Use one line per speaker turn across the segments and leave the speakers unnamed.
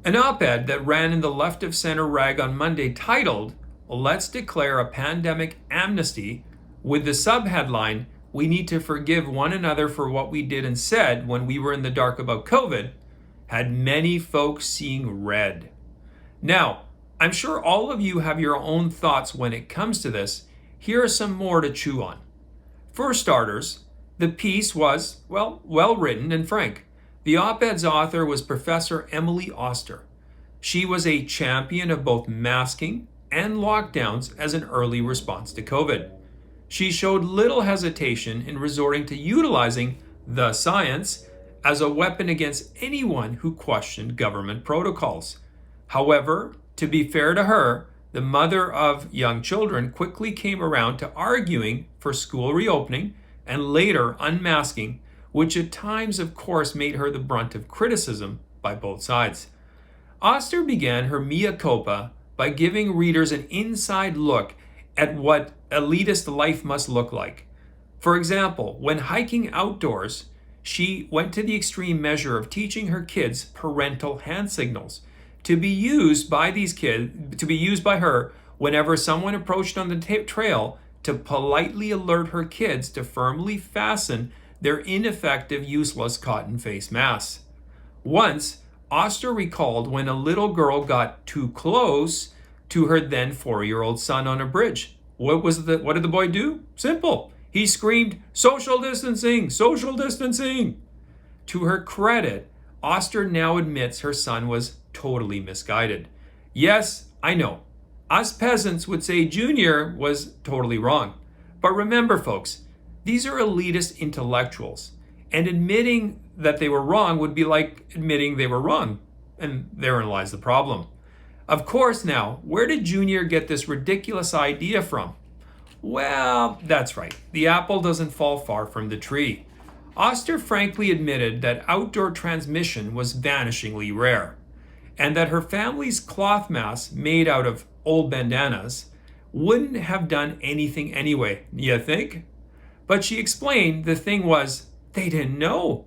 An op-ed that ran in the left of center rag on Monday titled, "Let's Declare a Pandemic Amnesty," with the subheadline, "We need to forgive one another for what we did and said when we were in the dark about COVID," had many folks seeing red. Now, I'm sure all of you have your own thoughts when it comes to this. Here are some more to chew on. For starters, the piece was, well written and frank. The op-ed's author was Professor Emily Oster. She was a champion of both masking and lockdowns as an early response to COVID. She showed little hesitation in resorting to utilizing the science as a weapon against anyone who questioned government protocols. However, to be fair to her, the mother of young children quickly came around to arguing for school reopening and later unmasking, which at times, of course, made her the brunt of criticism by both sides. Oster began her mea culpa by giving readers an inside look at what elitist life must look like. For example, when hiking outdoors, she went to the extreme measure of teaching her kids parental hand signals to be used by her whenever someone approached on the trail to politely alert her kids to firmly fasten their ineffective, useless cotton face masks. Once, Oster recalled when a little girl got too close to her then 4-year-old son on a bridge. What did the boy do? Simple. He screamed, "Social distancing, social distancing." To her credit, Oster now admits her son was totally misguided. Yes, I know. Us peasants would say Junior was totally wrong. But remember, folks, these are elitist intellectuals, and admitting that they were wrong would be like admitting they were wrong, and therein lies the problem. Of course now, where did Junior get this ridiculous idea from? Well, that's right. The apple doesn't fall far from the tree. Oster frankly admitted that outdoor transmission was vanishingly rare, and that her family's cloth masks made out of old bandanas wouldn't have done anything anyway, you think? But she explained the thing was, they didn't know.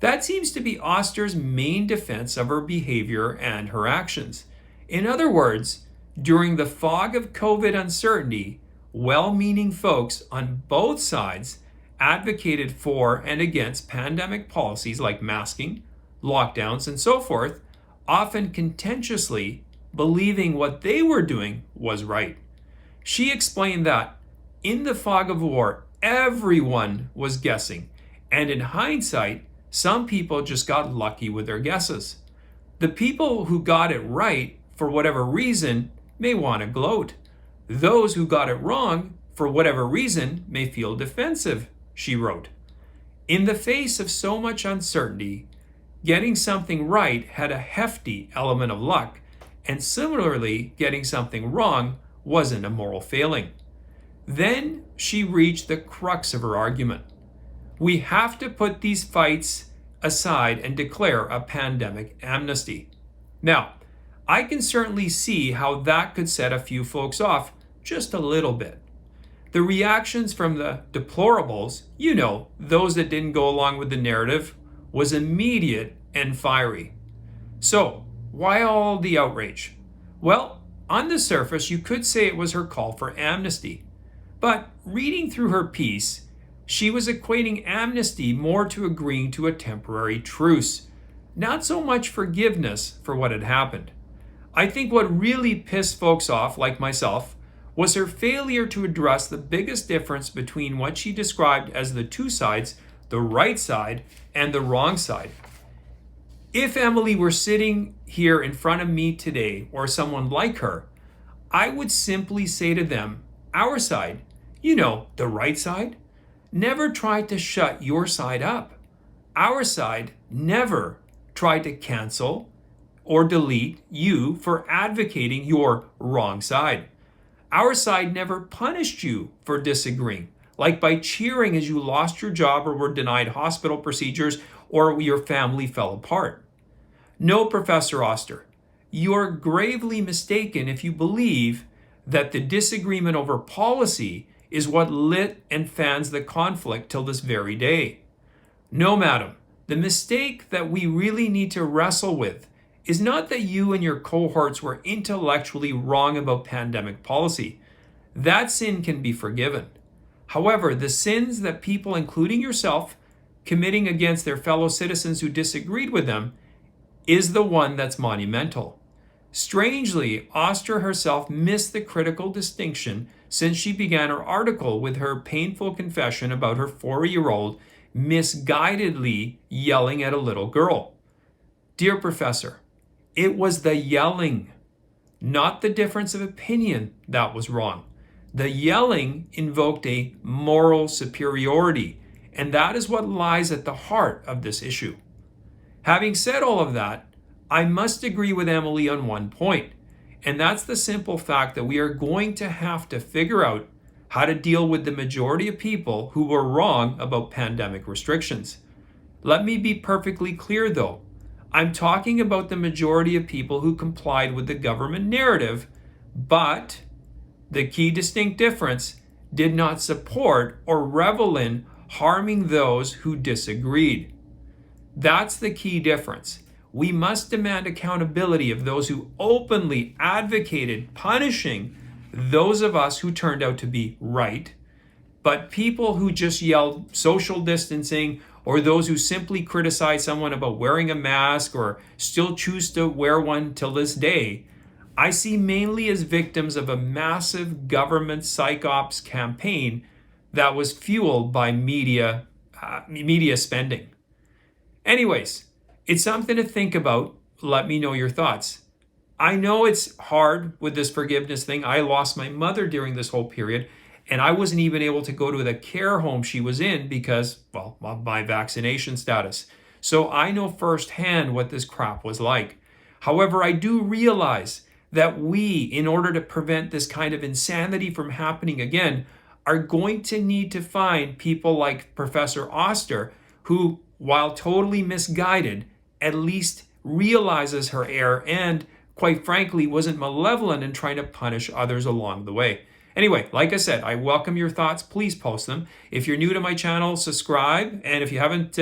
That seems to be Oster's main defense of her behavior and her actions. In other words, during the fog of COVID uncertainty, well-meaning folks on both sides advocated for and against pandemic policies like masking, lockdowns, and so forth, often contentiously believing what they were doing was right. She explained that in the fog of war, everyone was guessing, and in hindsight, some people just got lucky with their guesses. The people who got it right, for whatever reason, may want to gloat. Those who got it wrong, for whatever reason, may feel defensive, she wrote. In the face of so much uncertainty, getting something right had a hefty element of luck, and similarly, getting something wrong wasn't a moral failing. Then she reached the crux of her argument. We have to put these fights aside and declare a pandemic amnesty. Now, I can certainly see how that could set a few folks off just a little bit. The reactions from the deplorables, those that didn't go along with the narrative, was immediate and fiery. So, why all the outrage? Well, on the surface, you could say it was her call for amnesty. But reading through her piece, she was equating amnesty more to agreeing to a temporary truce, not so much forgiveness for what had happened. I think what really pissed folks off, like myself, was her failure to address the biggest difference between what she described as the two sides, the right side and the wrong side. If Emily were sitting here in front of me today, or someone like her, I would simply say to them, our side, the right side, never tried to shut your side up. Our side never tried to cancel or delete you for advocating your wrong side. Our side never punished you for disagreeing, like by cheering as you lost your job or were denied hospital procedures or your family fell apart. No, Professor Oster, you're gravely mistaken if you believe that the disagreement over policy is what lit and fans the conflict till this very day. No, madam, the mistake that we really need to wrestle with is not that you and your cohorts were intellectually wrong about pandemic policy. That sin can be forgiven. However, the sins that people, including yourself, committing against their fellow citizens who disagreed with them is the one that's monumental. Strangely, Oster herself missed the critical distinction since she began her article with her painful confession about her 4-year-old misguidedly yelling at a little girl. Dear Professor, it was the yelling, not the difference of opinion, that was wrong. The yelling invoked a moral superiority, and that is what lies at the heart of this issue. Having said all of that, I must agree with Emily on one point, and that's the simple fact that we are going to have to figure out how to deal with the majority of people who were wrong about pandemic restrictions. Let me be perfectly clear though. I'm talking about the majority of people who complied with the government narrative, but the key distinct difference did not support or revel in harming those who disagreed. That's the key difference. We must demand accountability of those who openly advocated punishing those of us who turned out to be right, but people who just yelled social distancing, or those who simply criticize someone about wearing a mask or still choose to wear one till this day, I see mainly as victims of a massive government psychops campaign that was fueled by media spending. Anyways, it's something to think about. Let me know your thoughts. I know it's hard with this forgiveness thing. I lost my mother during this whole period, and I wasn't even able to go to the care home she was in because, well, of my vaccination status. So I know firsthand what this crap was like. However, I do realize that we, in order to prevent this kind of insanity from happening again, are going to need to find people like Professor Oster, who, while totally misguided, at least realizes her error and, quite frankly, wasn't malevolent in trying to punish others along the way. Anyway, like I said, I welcome your thoughts. Please post them. If you're new to my channel, subscribe. And if you haven't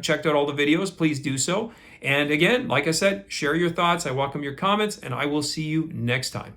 checked out all the videos, please do so. And again, like I said, share your thoughts. I welcome your comments, and I will see you next time.